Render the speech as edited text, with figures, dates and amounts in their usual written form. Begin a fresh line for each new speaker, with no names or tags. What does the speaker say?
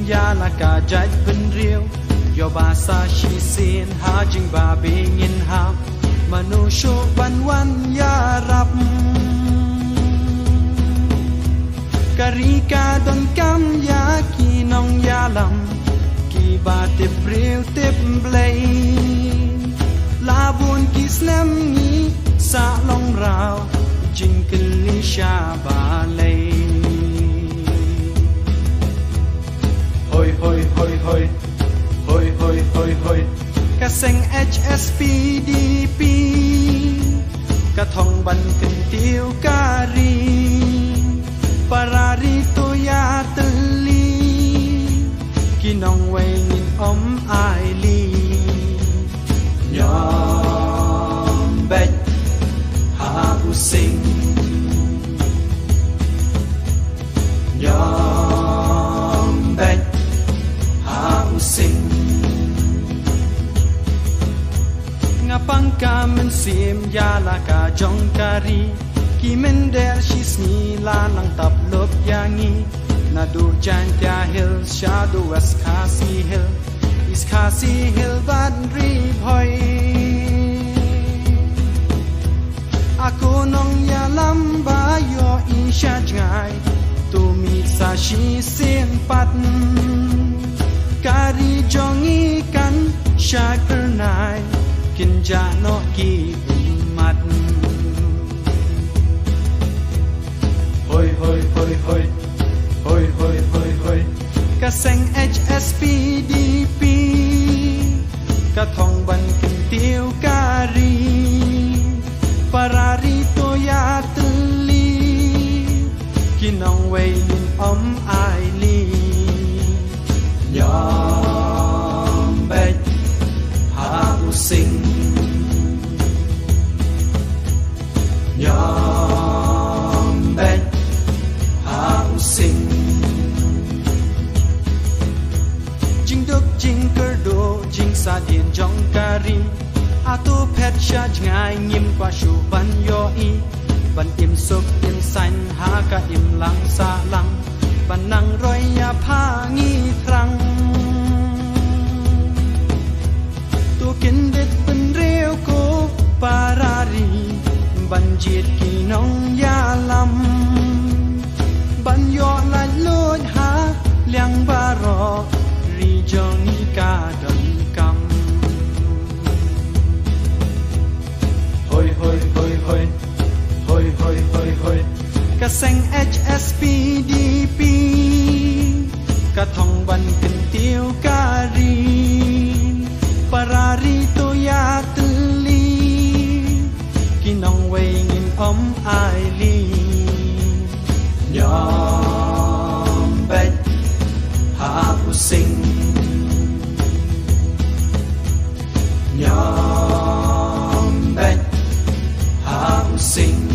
ya là cả trái bên riêu yo ba sa shi sin ha jing ba bing in ha manu sho ban ya rap karika don kam ya ki nong ya lam ki ba te riêu te play la buồn ki snem ni sa long rao jing kli sha ba lay hoi hoi hoi hoi hoi hoi hoi hoi ka seng HSPDP ka thong ban kin tiêu ka ri parari to ya tli ki nong wei nin om ai li nhom bet ha u sing nhom bet ha u sing ngapang ka men sim ya la ka jong kari ki men der shis ni la nang tap lop yangi na du jan tia hill shadow west kasi hill is kasi hill bad ri boy ako nong ya lamba yo in sha ngai tu mi sa shi sin pat kari jongi kan sha kernai kin ja no ki mat hoi hoi hoi hoi hoi hoi hoi hoi ka seng HSPDP ka thong ban kin tiêu ka ri parari to ya tli ki nong wei nin om ai li nhom bet ha u sing nhom bet ha u sing jing dok jing cơ do jing sa điện jong kari ato pet sha ngai ngim qua shu ban yo i ban im sok im san ha ka im lang sa lang ban nang roi ya pha ngi thrang tu kin det ban reo ko parari ban jit ki nong ya lam ban yo la lon ha liang ba ro ri jong ni ka don kam hoi hoi hoi hoi hoi hoi hoi hoi ka seng HSPDP ka thong ban kin tiêu ka ri parari to ya tli ki nong wei ngin om ai li nhom bet ha u sing nhom bet ha u sing